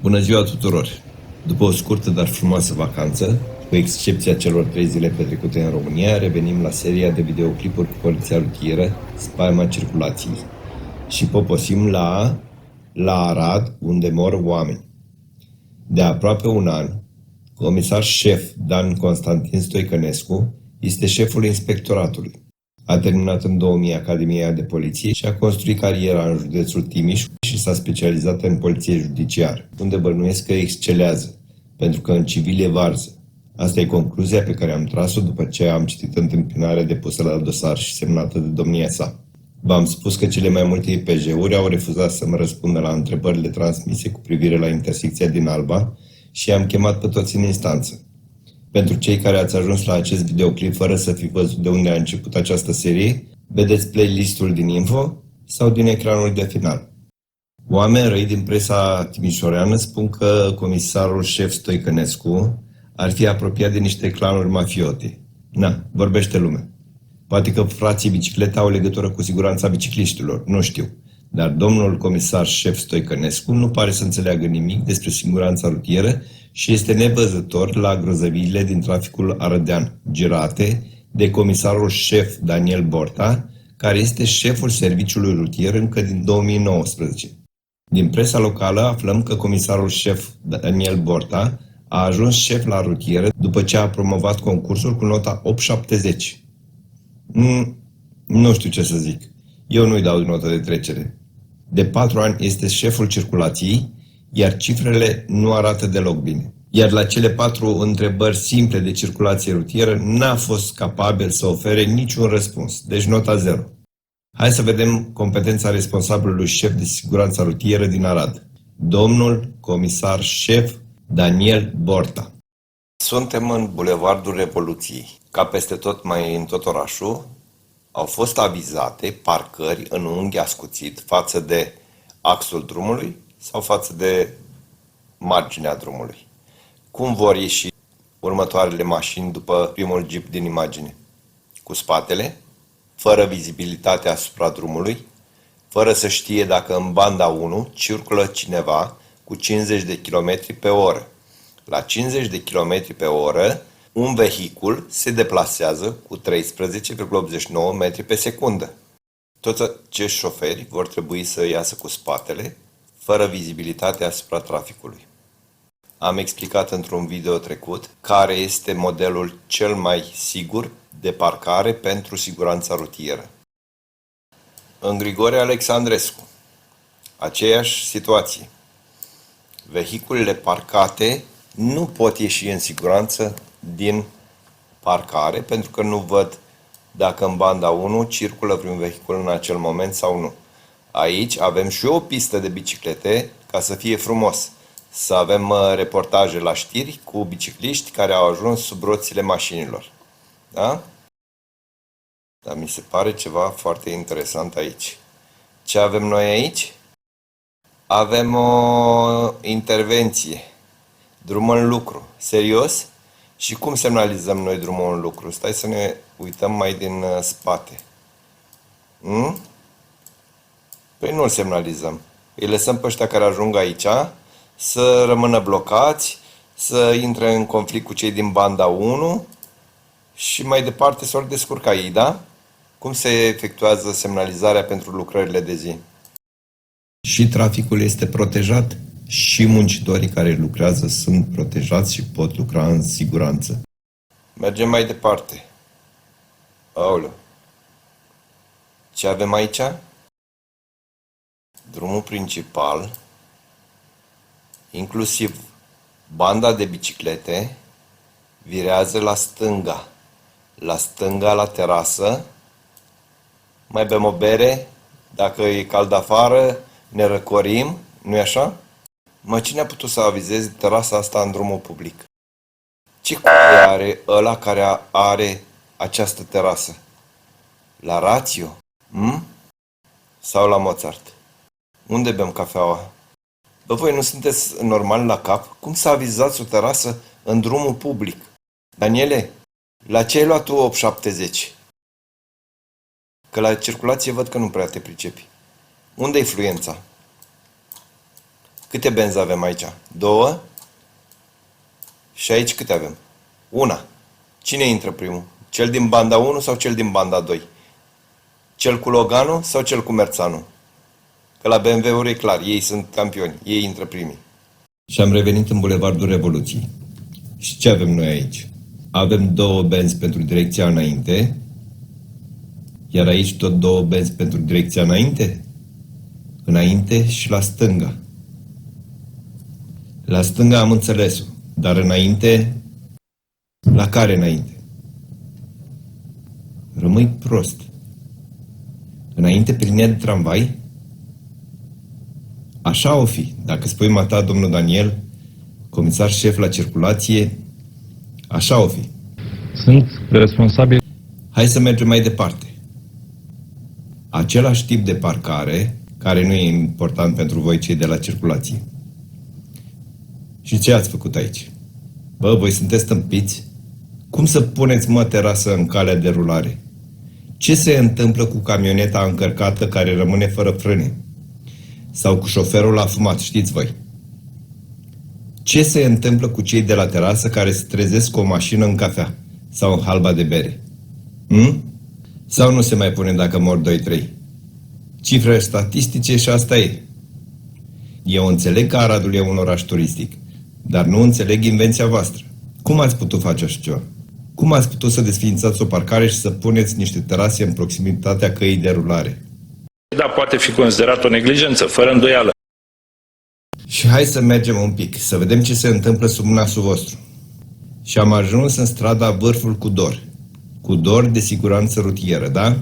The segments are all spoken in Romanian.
Bună ziua tuturor! După o scurtă, dar frumoasă vacanță, cu excepția celor 3 zile petrecute în România, revenim la seria de videoclipuri cu poliția rutieră, spaima circulației. Și poposim la Arad, unde mor oameni. De aproape un an, comisar șef Dan Constantin Stoicănescu este șeful inspectoratului. A terminat în 2000 Academia de Poliție și a construit cariera în județul Timiș și s-a specializat în poliție judiciară, unde bănuiesc că excelează, pentru că în civil e varză. Asta e concluzia pe care am tras-o după ce am citit întâmpinarea depusă la dosar și semnată de domnia sa. V-am spus că cele mai multe IPJ-uri au refuzat să-mi răspundă la întrebările transmise cu privire la intersecția din Alba și am chemat pe toți în instanță. Pentru cei care ați ajuns la acest videoclip fără să fi văzut de unde a început această serie, vedeți playlistul din info sau din ecranul de final. Oameni răi din presa timișoreană spun că comisarul șef Stoicănescu ar fi apropiat de niște clanuri mafiote. Na, vorbește lumea. Poate că frații biciclete au legătură cu siguranța bicicliștilor, nu știu. Dar domnul comisar șef Stoicănescu nu pare să înțeleagă nimic despre siguranța rutieră și este nevăzător la grozăviile din traficul arădean, girate de comisarul șef Daniel Borta, care este șeful serviciului rutier încă din 2019. Din presa locală aflăm că comisarul șef Daniel Borta a ajuns șef la rutieră după ce a promovat concursul cu nota 870. Nu știu ce să zic. Eu nu-i dau notă de trecere. De 4 ani este șeful circulației, iar cifrele nu arată deloc bine. Iar la cele 4 întrebări simple de circulație rutieră n-a fost capabil să ofere niciun răspuns, deci nota 0. Hai să vedem competența responsabilului șef de siguranță rutieră din Arad, domnul comisar șef Daniel Borta. Suntem în Bulevardul Revoluției. Ca peste tot mai în tot orașul, au fost avizate parcări în unghi ascuțit față de axul drumului sau față de marginea drumului. Cum vor ieși următoarele mașini după primul jeep din imagine? Cu spatele, fără vizibilitate asupra drumului, fără să știe dacă în banda 1 circulă cineva cu 50 de km pe oră. La 50 de km pe oră, un vehicul se deplasează cu 13,89 metri pe secundă. Toți acești șoferi vor trebui să iasă cu spatele, fără vizibilitate asupra traficului. Am explicat într-un video trecut care este modelul cel mai sigur de parcare pentru siguranța rutieră. În Grigore Alexandrescu, aceeași situație. Vehiculele parcate nu pot ieși în siguranță din parcare pentru că nu văd dacă în banda 1 circulă vreun vehicul în acel moment sau nu. Aici avem și o pistă de biciclete ca să fie frumos. Să avem reportaje la știri cu bicicliști care au ajuns sub roțile mașinilor. Da? Dar mi se pare ceva foarte interesant aici. Ce avem noi aici? Avem o intervenție. Drum în lucru. Serios? Și cum semnalizăm noi drumul în lucru? Stai să ne uităm mai din spate. Păi nu-l semnalizăm. Îi lăsăm pe ăștia care ajung aici să rămână blocați, să intre în conflict cu cei din banda 1 și mai departe să ori descurca ei, da? Cum se efectuează semnalizarea pentru lucrările de zi? Și traficul este protejat și muncitorii care lucrează sunt protejați și pot lucra în siguranță. Mergem mai departe. Aoleu. Ce avem aici? Drumul principal, inclusiv banda de biciclete, virează la stânga. La stânga, la terasă. Mai bem o bere, dacă e cald afară, ne răcorim, nu-i așa? Mă, cine a putut să avizeze terasa asta în drumul public? Ce cutie are ăla care are această terasă? La Ratio? Sau la Mozart? Unde bem cafeaua? Bă, voi nu sunteți normali la cap? Cum să avizați o terasă în drumul public? Daniele, la ce ai luat tu 870? Că la circulație văd că nu prea te pricepi. Unde e influența? Câte benzi avem aici? 2? Și aici câte avem? 1. Cine intră primul? Cel din banda 1 sau cel din banda 2? Cel cu Loganul sau cel cu Merțanu? Că la BMW-uri e clar, ei sunt campioni, ei intră primii. Și am revenit în Bulevardul Revoluției. Și ce avem noi aici? Avem 2 benzi pentru direcția înainte, iar aici tot 2 benzi pentru direcția înainte? Înainte și la stânga. La stânga am înțeles-o, dar înainte... La care înainte? Rămâi prost. Înainte pe linia de tramvai? Așa o fi. Dacă spui mata, domnul Daniel, comisar șef la circulație, așa o fi. Sunt responsabil. Hai să mergem mai departe. Același tip de parcare, care nu e important pentru voi cei de la circulație. Și ce ați făcut aici? Bă, voi sunteți tâmpiți? Cum să puneți, mă, terasă în calea de rulare? Ce se întâmplă cu camioneta încărcată care rămâne fără frâne? Sau cu șoferul la fumat, știți voi? Ce se întâmplă cu cei de la terasă care se trezesc cu o mașină în cafea sau în halba de bere? Sau nu se mai pune dacă mor 2-3? Cifre statistice și asta e. Eu înțeleg că Aradul e un oraș turistic, dar nu înțeleg invenția voastră. Cum ați putut face așa ceva? Cum ați putut să desființați o parcare și să puneți niște terase în proximitatea căii de rulare? Da, poate fi considerat o neglijență, fără îndoială. Și hai să mergem un pic, să vedem ce se întâmplă sub nasul vostru. Și am ajuns în strada Vârful Cudor. Cudor de siguranță rutieră, da?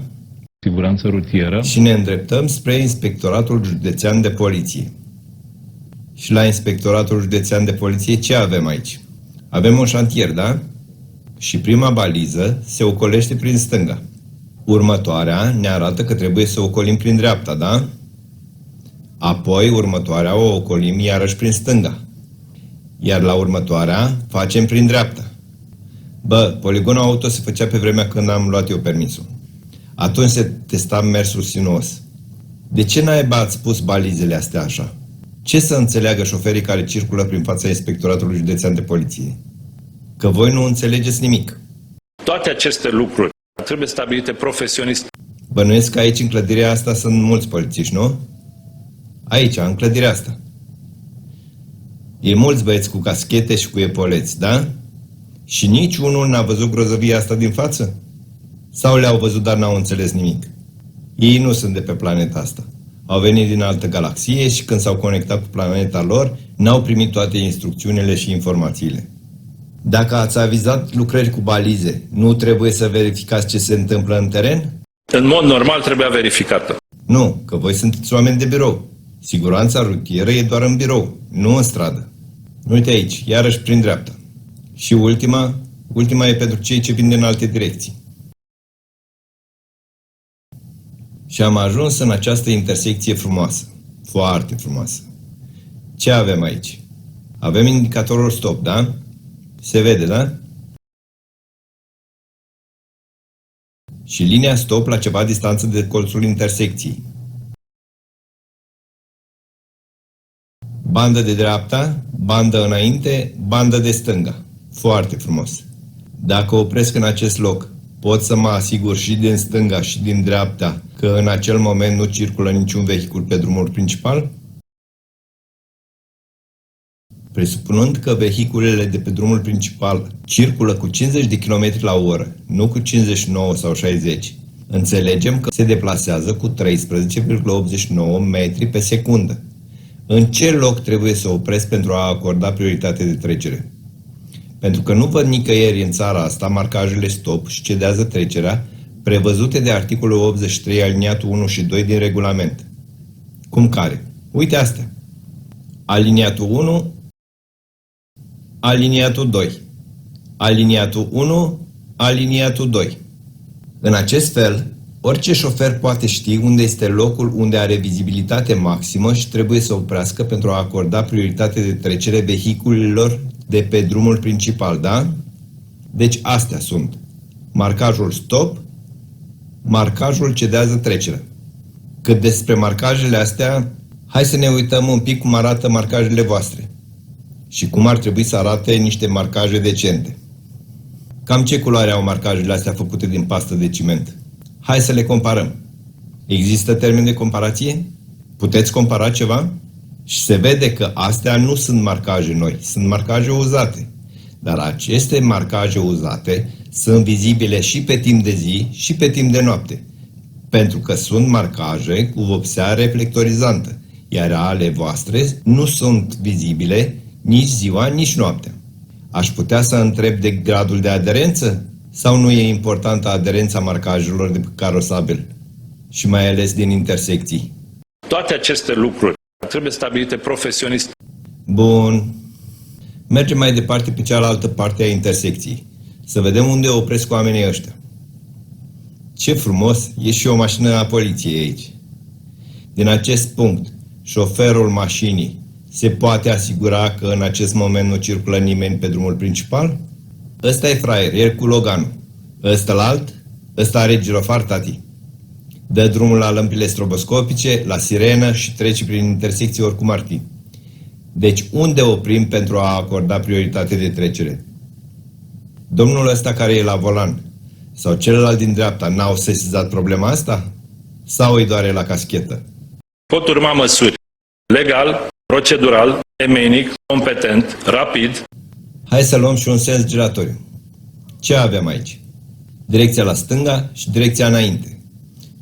Siguranță rutieră. Și ne îndreptăm spre Inspectoratul Județean de Poliție. Și la Inspectoratul Județean de Poliție ce avem aici? Avem un șantier, da? Și prima baliză se ocolește prin stânga. Următoarea ne arată că trebuie să ocolim prin dreapta, da? Apoi următoarea o ocolim iarăși prin stânga. Iar la următoarea facem prin dreapta. Bă, poligonul auto se făcea pe vremea când am luat eu permisul. Atunci se testa mersul sinuos. De ce naiba ați pus balizele astea așa? Ce să înțeleagă șoferii care circulă prin fața Inspectoratului Județean de Poliție? Că voi nu înțelegeți nimic. Toate aceste lucruri trebuie stabilite profesionist. Bănuiesc că aici, în clădirea asta, sunt mulți polițiști, nu? Aici, în clădirea asta. E mulți băieți cu caschete și cu epoleți, da? Și nici unul n-a văzut grozăvia asta din față? Sau le-au văzut, dar n-au înțeles nimic? Ei nu sunt de pe planeta asta. Au venit din altă galaxie și când s-au conectat cu planeta lor, n-au primit toate instrucțiunile și informațiile. Dacă ați avizat lucrări cu balize, nu trebuie să verificați ce se întâmplă în teren? În mod normal trebuia verificată. Nu, că voi sunteți oameni de birou. Siguranța rutieră e doar în birou, nu în stradă. Uite aici, iarăși prin dreapta. Și ultima e pentru cei ce vin din alte direcții. Și am ajuns în această intersecție frumoasă. Foarte frumoasă. Ce avem aici? Avem indicatorul stop, da? Se vede, da? Și linia stop la ceva distanță de colțul intersecției. Bandă de dreapta, bandă înainte, bandă de stânga. Foarte frumos. Dacă opresc în acest loc, pot să mă asigur și din stânga și din dreapta că în acel moment nu circulă niciun vehicul pe drumul principal? Presupunând că vehiculele de pe drumul principal circulă cu 50 de km la oră, nu cu 59 sau 60, înțelegem că se deplasează cu 13,89 metri pe secundă. În ce loc trebuie să opresc pentru a acorda prioritate de trecere? Pentru că nu văd nicăieri în țara asta marcajele stop și cedează trecerea prevăzute de articolul 83 aliniatul 1 și 2 din regulament. Cum care? Uite astea. Aliniatul 1, aliniatul 2, aliniatul 1, aliniatul 2. În acest fel, orice șofer poate ști unde este locul unde are vizibilitate maximă și trebuie să oprească pentru a acorda prioritate de trecere vehiculelor de pe drumul principal, da? Deci astea sunt. Marcajul stop, marcajul cedează trecerea. Cât despre marcajele astea, Hai să ne uităm un pic cum arată marcajele voastre și cum ar trebui să arate niște marcaje decente. Cam ce culoare au marcajele astea făcute din pastă de ciment? Hai să le comparăm. Există termen de comparație? Puteți compara ceva? Și se vede că astea nu sunt marcaje noi, sunt marcaje uzate. Dar aceste marcaje uzate sunt vizibile și pe timp de zi și pe timp de noapte, pentru că sunt marcaje cu vopsea reflectorizantă, iar ale voastre nu sunt vizibile nici ziua, nici noaptea. Aș putea să întreb de gradul de aderență? Sau nu e importantă aderența marcajelor de pe carosabil? Și mai ales din intersecții. Toate aceste lucruri trebuie stabilite profesionist. Bun. Mergem mai departe pe cealaltă parte a intersecției. Să vedem unde opresc oamenii ăștia. Ce frumos, e și o mașină a poliției aici. Din acest punct, șoferul mașinii se poate asigura că în acest moment nu circulă nimeni pe drumul principal? Ăsta e fraier, el cu Loganul. Ăsta-lalt, ăsta are girofar, tati. Dă drumul la lămpile stroboscopice, la sirenă și trece prin intersecție oricum ar fi. Deci unde oprim pentru a acorda prioritate de trecere? Domnul ăsta care e la volan sau celălalt din dreapta n-au sesizat problema asta? Sau îi doare la caschetă? Pot urma măsuri legal, procedural, temeinic, competent, rapid. Hai să luăm și un sens giratoriu. Ce avem aici? Direcția la stânga și direcția înainte.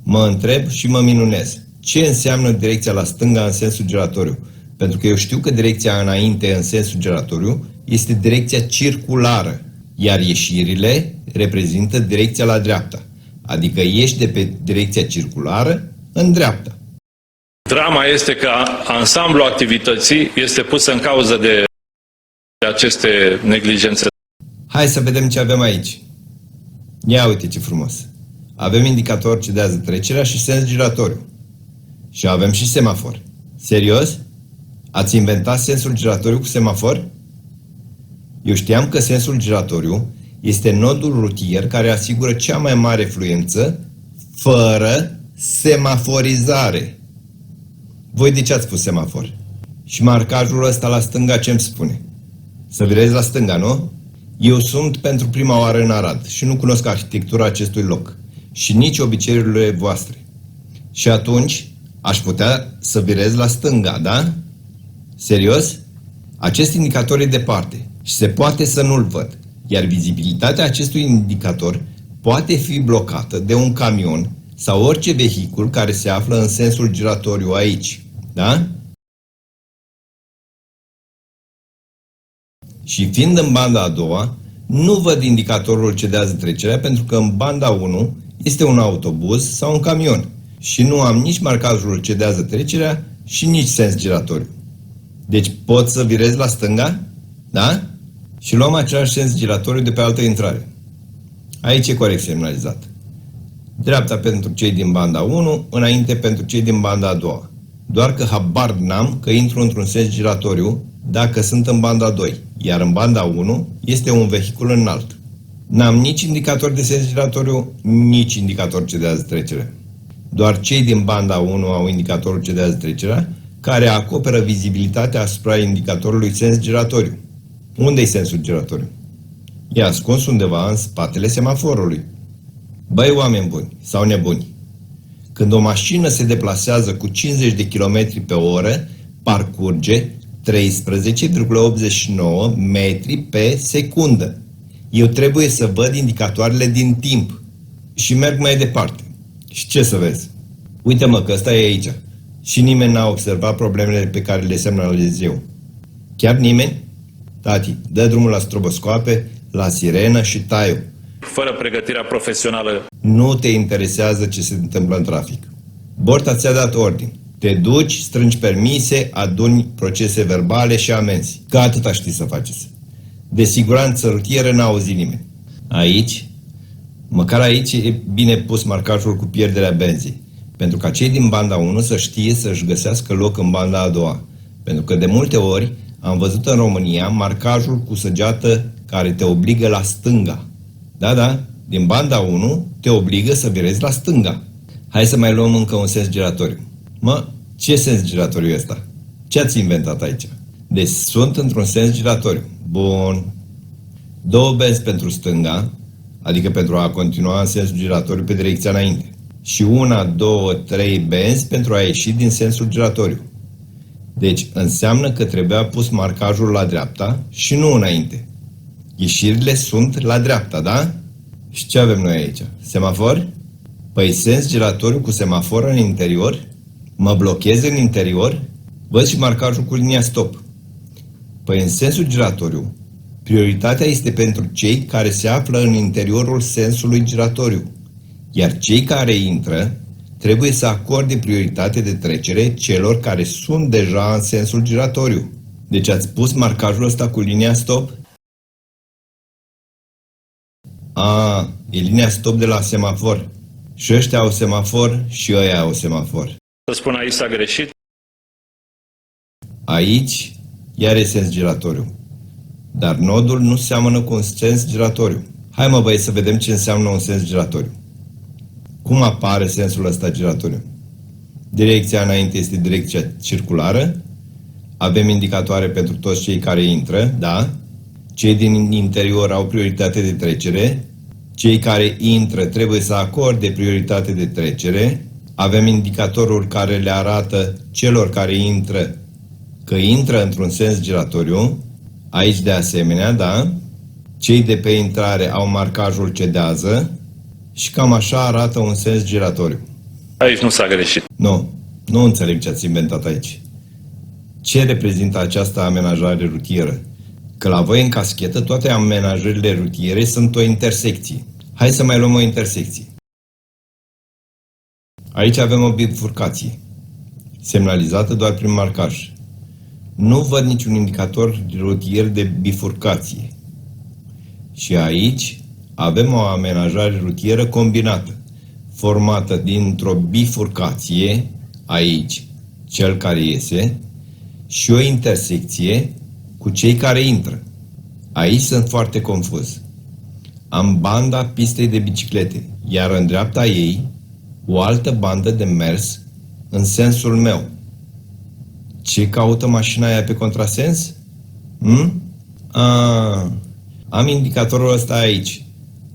Mă întreb și mă minunez. Ce înseamnă direcția la stânga în sensul giratoriu? Pentru că eu știu că direcția înainte în sensul giratoriu este direcția circulară, iar ieșirile reprezintă direcția la dreapta. Adică ieși de pe direcția circulară în dreapta. Drama este că ansamblul activității este pus în cauză de aceste neglijențe. Hai să vedem ce avem aici. Ia uite ce frumos. Avem indicator cedează trecerea și sens giratoriu. Și avem și semafor. Serios? Ați inventat sensul giratoriu cu semafor? Eu știam că sensul giratoriu este nodul rutier care asigură cea mai mare fluență fără semaforizare. Voi de ce ați spus semafor? Și marcajul ăsta la stânga ce îmi spune? Să virezi la stânga, nu? Eu sunt pentru prima oară în Arad și nu cunosc arhitectura acestui loc și nici obiceiurile voastre. Și atunci aș putea să virez la stânga, da? Serios? Acest indicator e departe și se poate să nu-l văd, iar vizibilitatea acestui indicator poate fi blocată de un camion sau orice vehicul care se află în sensul giratoriu aici, da? Și fiind în banda a doua, nu văd indicatorul cedează trecerea pentru că în banda 1 este un autobuz sau un camion și nu am nici marcajul cedează trecerea și nici sens giratoriu. Deci pot să virez la stânga? Da? Și luăm același sens giratoriu de pe altă intrare. Aici e corect semnalizat. Dreapta pentru cei din banda 1, înainte pentru cei din banda a doua. Doar că habar n-am că intru într-un sens giratoriu dacă sunt în banda 2, iar în banda 1 este un vehicul înalt. N-am nici indicator de sens giratoriu, nici indicator cedează trecerea. Doar cei din banda 1 au indicatorul cedează trecerea, care acoperă vizibilitatea asupra indicatorului sens giratoriu. Unde-i sensul giratoriu? E ascuns undeva în spatele semaforului. Băi, oameni buni sau nebuni, când o mașină se deplasează cu 50 de km pe oră, parcurge 13,89 metri pe secundă. Eu trebuie să văd indicatoarele din timp. Și merg mai departe. Și ce să vezi? Uite-mă că ăsta e aici. Și nimeni n-a observat problemele pe care le semnalez eu. Chiar nimeni? Tati, dă drumul la stroboscoape, la sirenă și taiu. Fără pregătirea profesională. Nu te interesează ce se întâmplă în trafic. Borta ți-a dat ordin. Te duci, strângi permise, aduni procese verbale și amenzi. Că atâta știi să faceți. De siguranță rutieră n-a auzit nimeni. Aici, măcar aici e bine pus marcajul cu pierderea benzii. Pentru ca cei din banda 1 să știe să-și găsească loc în banda a doua. Pentru că de multe ori am văzut în România marcajul cu săgeată care te obligă la stânga. Da, din banda 1 te obligă să virezi la stânga. Hai să mai luăm încă un sens giratoriu. Ce sens giratoriu e ăsta? Ce ați inventat aici? Deci sunt într-un sens giratoriu. Bun. 2 benzi pentru stânga, adică pentru a continua în sensul giratoriu pe direcția înainte. Și 1, 2, 3 benzi pentru a ieși din sensul giratoriu. Deci înseamnă că trebuia pus marcajul la dreapta și nu înainte. Ieșirile sunt la dreapta, da? Și ce avem noi aici? Semafor? Păi sens giratoriu cu semafor în interior? Mă blochez în interior? Văd și marcajul cu linia stop. Păi în sensul giratoriu, prioritatea este pentru cei care se află în interiorul sensului giratoriu, iar cei care intră trebuie să acorde prioritate de trecere celor care sunt deja în sensul giratoriu. Deci ați pus marcajul ăsta cu linia stop? E linia stop de la semafor. Și ăștia au semafor și ăia au semafor. Să spun aici s-a greșit? Aici iar e sens giratoriu. Dar nodul nu seamănă cu un sens giratoriu. Hai mă băieți să vedem ce înseamnă un sens giratoriu. Cum apare sensul ăsta giratoriu? Direcția înainte este direcția circulară. Avem indicatoare pentru toți cei care intră, da? Cei din interior au prioritate de trecere. Cei care intră trebuie să acorde prioritate de trecere. Avem indicatorul care le arată celor care intră că intră într-un sens giratoriu. Aici de asemenea, da? Cei de pe intrare au marcajul cedează și cam așa arată un sens giratoriu. Aici nu s-a greșit. Nu înțeleg ce ați inventat aici. Ce reprezintă această amenajare rutieră? Că la voi în caschetă toate amenajările rutiere sunt o intersecție. Hai să mai luăm o intersecție. Aici avem o bifurcație, semnalizată doar prin marcaj. Nu văd niciun indicator rutier de bifurcație. Și aici avem o amenajare rutieră combinată, formată dintr-o bifurcație, aici, cel care iese, și o intersecție cu cei care intră. Aici sunt foarte confuz. Am banda pistei de biciclete, iar în dreapta ei o altă bandă de mers în sensul meu. Ce caută mașina aia pe contrasens? Am indicatorul ăsta aici,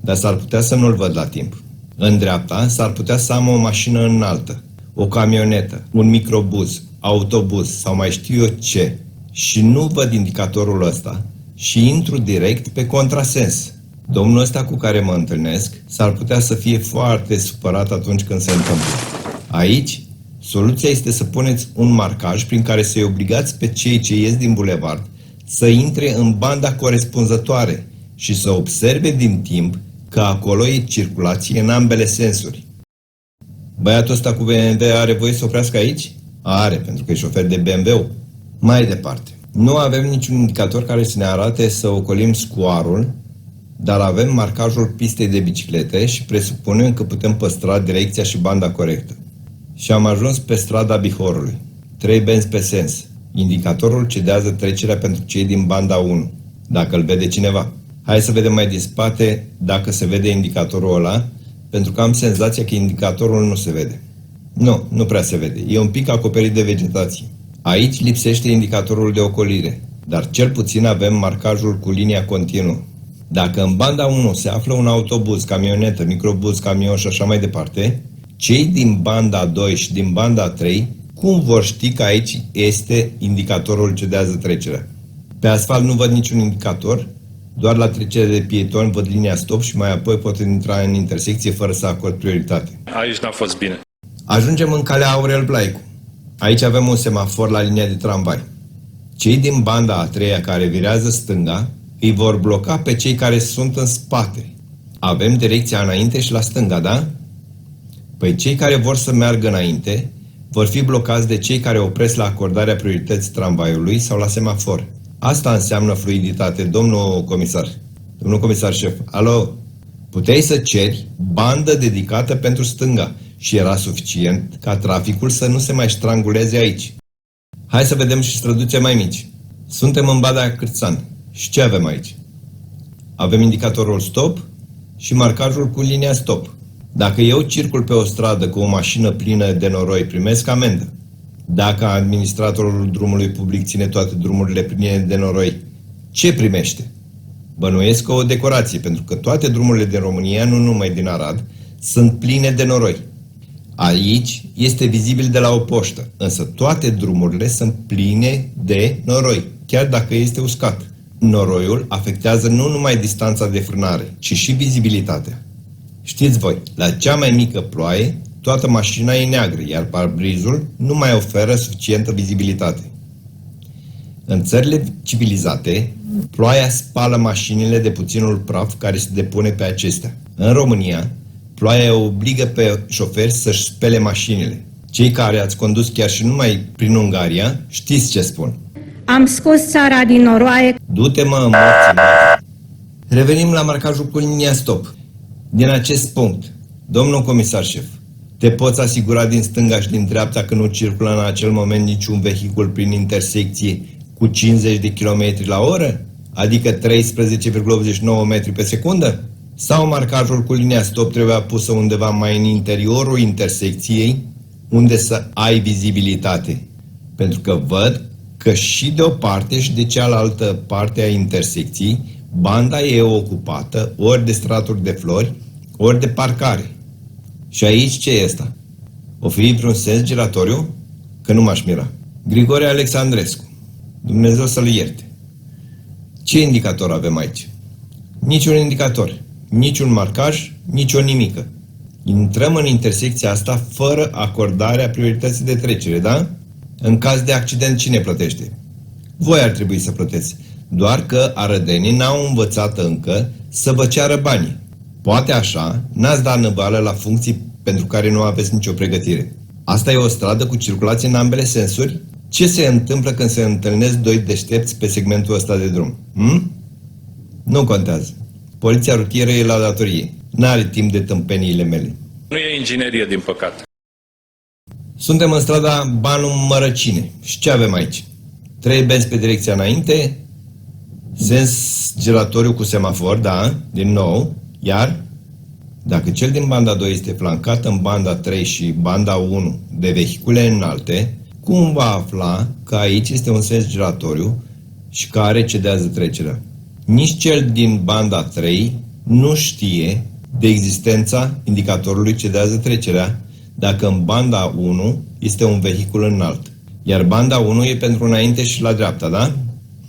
dar s-ar putea să nu-l văd la timp. În dreapta s-ar putea să am o mașină înaltă, o camionetă, un microbuz, autobuz sau mai știu eu ce. Și nu văd indicatorul ăsta și intru direct pe contrasens. Domnul ăsta cu care mă întâlnesc s-ar putea să fie foarte supărat atunci când se întâmplă. Aici, soluția este să puneți un marcaj prin care să-i obligați pe cei ce ies din bulevard să intre în banda corespunzătoare și să observe din timp că acolo e circulație în ambele sensuri. Băiatul ăsta cu BMW are voie să oprească aici? Are, pentru că e șofer de BMW. Mai departe. Nu avem niciun indicator care să ne arate să ocolim scoarul, dar avem marcajul pistei de biciclete și presupunem că putem păstra direcția și banda corectă. Și am ajuns pe strada Bihorului. 3 benzi pe sens. Indicatorul cedează trecerea pentru cei din banda 1, dacă îl vede cineva. Hai să vedem mai din spate dacă se vede indicatorul ăla, pentru că am senzația că indicatorul nu se vede. Nu prea se vede. E un pic acoperit de vegetație. Aici lipsește indicatorul de ocolire, dar cel puțin avem marcajul cu linia continuă. Dacă în banda 1 se află un autobuz, camionetă, microbuz, camion și așa mai departe, cei din banda 2 și din banda 3, cum vor ști că aici este indicatorul cedează trecerea? Pe asfalt nu văd niciun indicator, doar la trecere de pietoni văd linia stop și mai apoi pot intra în intersecție fără să acord prioritate. Aici n-a fost bine. Ajungem în calea Aurel Blaicu. Aici avem un semafor la linia de tramvai. Cei din banda a treia care virează stânga îi vor bloca pe cei care sunt în spate. Avem direcția înainte și la stânga, da? Păi cei care vor să meargă înainte vor fi blocați de cei care opresc la acordarea priorității tramvaiului sau la semafor. Asta înseamnă fluiditate, domnul comisar. Domnul comisar șef, alo, puteai să ceri bandă dedicată pentru stânga și era suficient ca traficul să nu se mai ștranguleze aici. Hai să vedem și străduțe mai mici. Suntem în Badea Cârțan. Și ce avem aici? Avem indicatorul stop și marcajul cu linia stop. Dacă eu circul pe o stradă cu o mașină plină de noroi, primesc amendă. Dacă administratorul drumului public ține toate drumurile pline de noroi, ce primește? Bănuiesc că o decorație, pentru că toate drumurile din România, nu numai din Arad, sunt pline de noroi. Aici este vizibil de la o poștă, însă toate drumurile sunt pline de noroi, chiar dacă este uscat. Noroiul afectează nu numai distanța de frânare, ci și vizibilitatea. Știți voi, la cea mai mică ploaie, toată mașina e neagră, iar parbrizul nu mai oferă suficientă vizibilitate. În țările civilizate, ploaia spală mașinile de puținul praf care se depune pe acestea. În România, ploaia obligă pe șoferi să-și spele mașinile. Cei care ați condus chiar și numai prin Ungaria, știți ce spun. Am scos țara din noroaie. Du-te, mă, morții. Revenim la marcajul cu linia stop. Din acest punct, domnul comisar șef, te poți asigura din stânga și din dreapta că nu circulă în acel moment niciun vehicul prin intersecție cu 50 de km la oră? Adică 13,89 metri pe secundă? Sau marcajul cu linia stop trebuia pusă undeva mai în interiorul intersecției, unde să ai vizibilitate? Pentru că văd că și de o parte și de cealaltă parte a intersecției, banda e ocupată ori de straturi de flori, ori de parcare. Și aici ce e asta? O fi vreun sens giratoriu? Că nu m-aș mira. Grigore Alexandrescu, Dumnezeu să-l ierte. Ce indicator avem aici? Niciun indicator, niciun marcaj, nicio nimică. Intrăm în intersecția asta fără acordarea priorității de trecere, da? În caz de accident, cine plătește? Voi ar trebui să plăteți. Doar că arădenii n-au învățat încă să vă ceară banii. Poate așa, n-ați dat năvală la funcții pentru care nu aveți nicio pregătire. Asta e o stradă cu circulație în ambele sensuri? Ce se întâmplă când se întâlnesc doi deștepți pe segmentul ăsta de drum? Nu contează. Poliția rutieră e la datorie. N-are timp de tâmpeniile mele. Nu e inginerie, din păcate. Suntem în strada Banu Mărăcine. Și ce avem aici? 3 benzi pe direcția înainte, sens giratoriu cu semafor, da, din nou, iar dacă cel din banda 2 este flancat în banda 3 și banda 1 de vehicule înalte, cum va afla că aici este un sens giratoriu și care cedează trecerea? Nici cel din banda 3 nu știe de existența indicatorului cedează trecerea dacă în banda 1 este un vehicul înalt. Iar banda 1 e pentru înainte și la dreapta, da?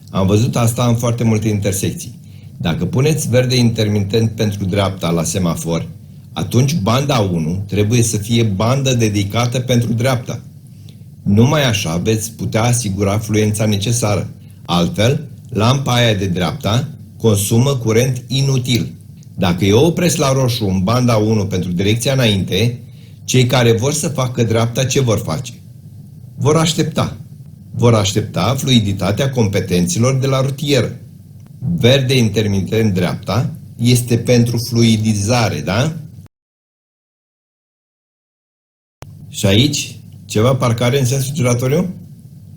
Am văzut asta în foarte multe intersecții. Dacă puneți verde intermitent pentru dreapta la semafor, atunci banda 1 trebuie să fie bandă dedicată pentru dreapta. Numai așa veți putea asigura fluența necesară. Altfel, lampa aia de dreapta consumă curent inutil. Dacă eu opresc la roșu în banda 1 pentru direcția înainte, cei care vor să facă dreapta ce vor face? Vor aștepta. Vor aștepta fluiditatea competenților de la rutieră. Verde intermitent dreapta este pentru fluidizare, da? Și aici, ceva parcare în sensul giratoriu?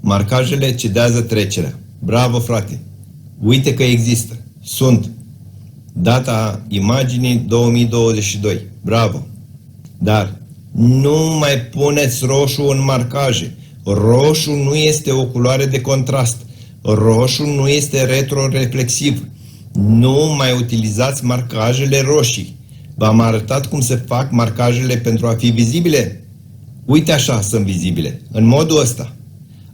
Marcajele cedează trecerea. Bravo, frate! Uite că există. Sunt. Data imaginii 2022. Bravo! Dar nu mai puneți roșu în marcaje. Roșu nu este o culoare de contrast. Roșu nu este retroreflexiv. Nu mai utilizați marcajele roșii. V-am arătat cum se fac marcajele pentru a fi vizibile? Uite așa sunt vizibile, în modul ăsta.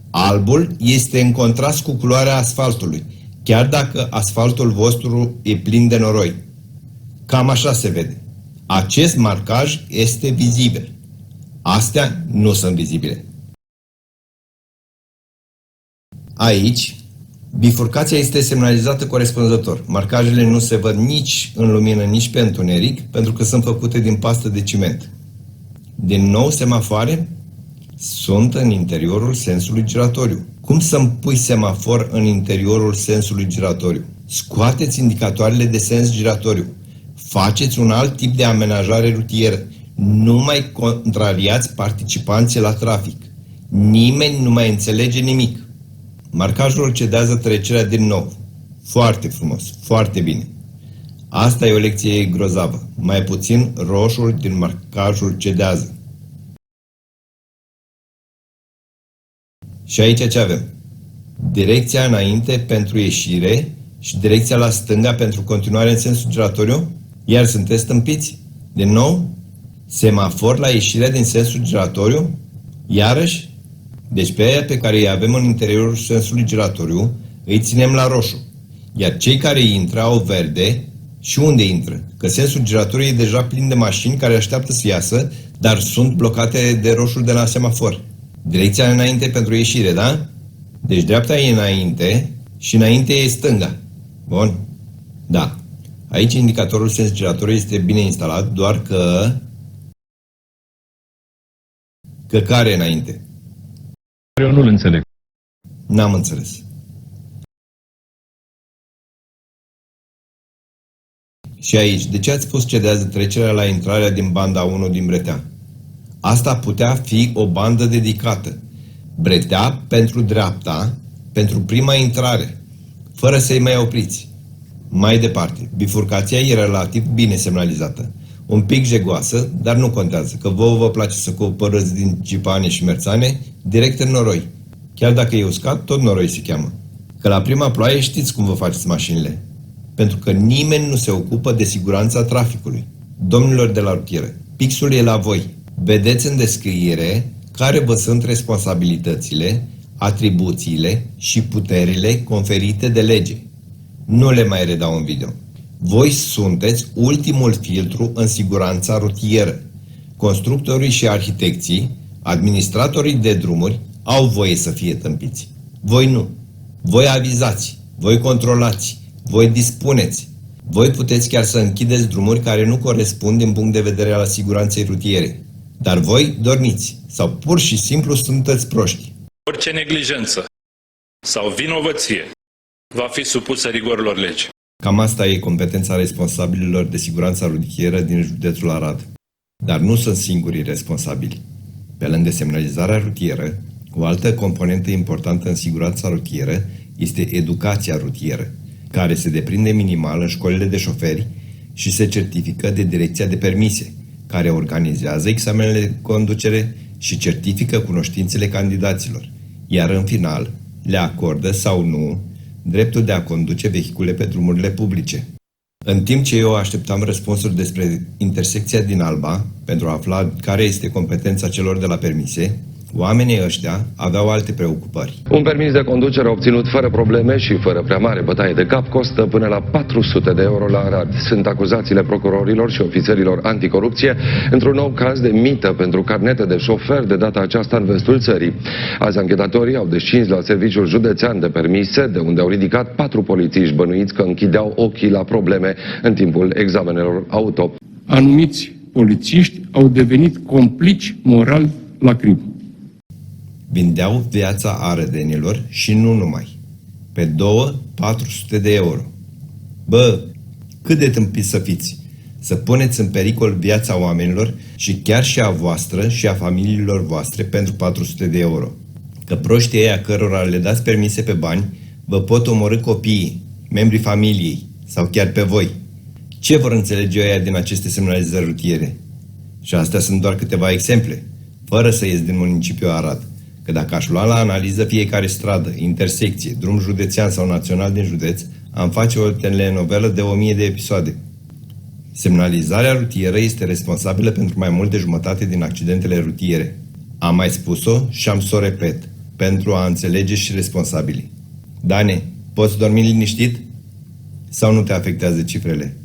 Albul este în contrast cu culoarea asfaltului, chiar dacă asfaltul vostru e plin de noroi. Cam așa se vede. Acest marcaj este vizibil. Astea nu sunt vizibile. Aici, bifurcația este semnalizată corespunzător. Marcajele nu se văd nici în lumină, nici pe întuneric, pentru că sunt făcute din pastă de ciment. Din nou, semafoare sunt în interiorul sensului giratoriu. Cum să-mi pui semafor în interiorul sensului giratoriu? Scoateți indicatoarele de sens giratoriu. Faceți un alt tip de amenajare rutieră. Nu mai contrariați participanții la trafic. Nimeni nu mai înțelege nimic. Marcajul cedează trecerea din nou. Foarte frumos, foarte bine. Asta e o lecție grozavă. Mai puțin roșul din marcajul cedează. Și aici ce avem? Direcția înainte pentru ieșire și direcția la stânga pentru continuare în sensul giratoriu? Iar sunteți stâmpiți? Din nou? Semafor la ieșirea din sensul giratoriu? Iarăși? Deci pe aia pe care îi avem în interiorul sensului giratoriu, îi ținem la roșu. Iar cei care intră au verde. Și unde intră? Că sensul giratoriu e deja plin de mașini care așteaptă să iasă, dar sunt blocate de roșu de la semafor. Direcția înainte pentru ieșire, da? Deci dreapta e înainte și înainte e stânga. Bun? Da. Aici indicatorul sens giratoriu este bine instalat, doar că care înainte? Eu nu-l înțeleg. N-am înțeles. Și aici, de ce ați spus cedează trecerea la intrarea din banda 1 din Bretea? Asta putea fi o bandă dedicată. Bretea pentru dreapta, pentru prima intrare, fără să-i mai opriți. Mai departe, bifurcația e relativ bine semnalizată. Un pic jegoasă, dar nu contează, că vouă vă place să coopărăți din Cipane și Merțane direct în noroi. Chiar dacă e uscat, tot noroi se cheamă. Că la prima ploaie știți cum vă faceți mașinile. Pentru că nimeni nu se ocupă de siguranța traficului. Domnilor de la rutieră, pixul e la voi. Vedeți în descriere care vă sunt responsabilitățile, atribuțiile și puterile conferite de lege. Nu le mai redau în video. Voi sunteți ultimul filtru în siguranța rutieră. Constructorii și arhitecții, administratorii de drumuri, au voie să fie tâmpiți. Voi nu. Voi avizați, voi controlați, voi dispuneți. Voi puteți chiar să închideți drumuri care nu corespund din punct de vedere al siguranței rutiere. Dar voi dormiți sau pur și simplu sunteți proști. Orice neglijență sau vinovăție va fi supusă rigorilor legii. Cam asta e competența responsabililor de siguranța rutieră din județul Arad. Dar nu sunt singurii responsabili. Pe lângă semnalizarea rutieră, o altă componentă importantă în siguranța rutieră este educația rutieră, care se deprinde minimal în școlile de șoferi și se certifică de Direcția de Permise, care organizează examenele de conducere și certifică cunoștințele candidaților, iar în final le acordă sau nu dreptul de a conduce vehicule pe drumurile publice. În timp ce eu așteptam răspunsuri despre intersecția din Alba, pentru a afla care este competența celor de la permise, oamenii ăștia aveau alte preocupări. Un permis de conducere obținut fără probleme și fără prea mare bătaie de cap costă până la 400 de euro la Arad. Sunt acuzațiile procurorilor și ofițerilor anticorupție într-un nou caz de mită pentru carnete de șofer, de data aceasta în vestul țării. Azi anchetatorii au descins la Serviciul Județean de Permise, de unde au ridicat 4 polițiști bănuiți că închideau ochii la probleme în timpul examenelor auto. Anumiți polițiști au devenit complici moral la crimă. Vindeau viața arădenilor și nu numai. Pe 200-400 de euro. Bă, cât de tâmpiți să fiți! Să puneți în pericol viața oamenilor și chiar și a voastră și a familiilor voastre pentru 400 de euro. Că proștii ăia cărora le dați permise pe bani vă pot omorî copiii, membrii familiei sau chiar pe voi. Ce vor înțelege ăia din aceste semnalizări rutiere? Și astea sunt doar câteva exemple, fără să ies din municipiul Arad. Că dacă aș lua la analiză fiecare stradă, intersecție, drum județean sau național din județ, am face o telenovelă de 1000 de episoade. Semnalizarea rutieră este responsabilă pentru mai mult de jumătate din accidentele rutiere. Am mai spus-o și am să o repet, pentru a înțelege și responsabilii. Dane, poți dormi liniștit? Sau nu te afectează cifrele?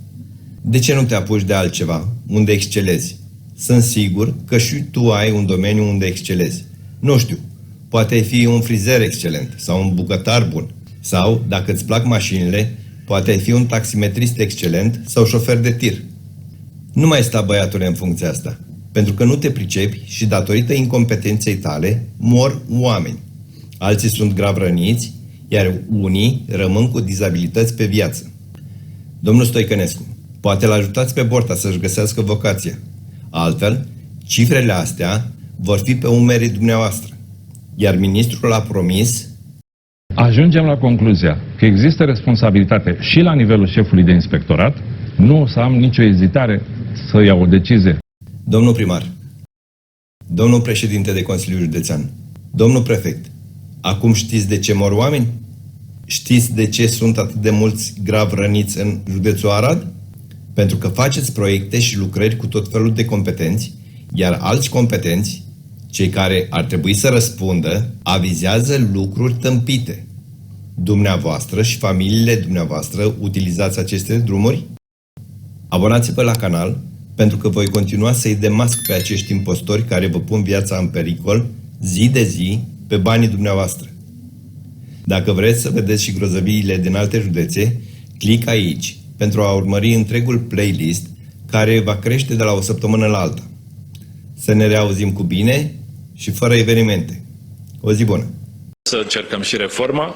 De ce nu te apuci de altceva, unde excelezi? Sunt sigur că și tu ai un domeniu unde excelezi. Nu știu, poate fi un frizer excelent sau un bucătar bun. Sau, dacă îți plac mașinile, poate fi un taximetrist excelent sau șofer de tir. Nu mai sta, băiatule, în funcția asta, pentru că nu te pricepi și datorită incompetenței tale mor oameni. Alții sunt grav răniți, iar unii rămân cu dizabilități pe viață. Domnul Stoicănescu, poate l-ajutați pe Borta să-și găsească vocația. Altfel, cifrele astea vor fi pe umerii dumneavoastră. Iar ministrul a promis... Ajungem la concluzia că există responsabilitate și la nivelul șefului de inspectorat. Nu o să am nicio ezitare să iau o decizie. Domnul primar, domnul președinte de Consiliul Județean, domnul prefect, Acum știți de ce mor oameni? Știți de ce sunt atât de mulți grav răniți în județul Arad? Pentru că faceți proiecte și lucrări cu tot felul de competenți, iar alți competenți, cei care ar trebui să răspundă, avizează lucruri tâmpite. Dumneavoastră și familiile dumneavoastră utilizați aceste drumuri? Abonați-vă la canal, pentru că voi continua să-i demasc pe acești impostori care vă pun viața în pericol zi de zi pe banii dumneavoastră. Dacă vreți să vedeți și grozăviile din alte județe, click aici pentru a urmări întregul playlist care va crește de la o săptămână la alta. Să ne reauzim cu bine și fără evenimente. O zi bună! Să încercăm și reforma,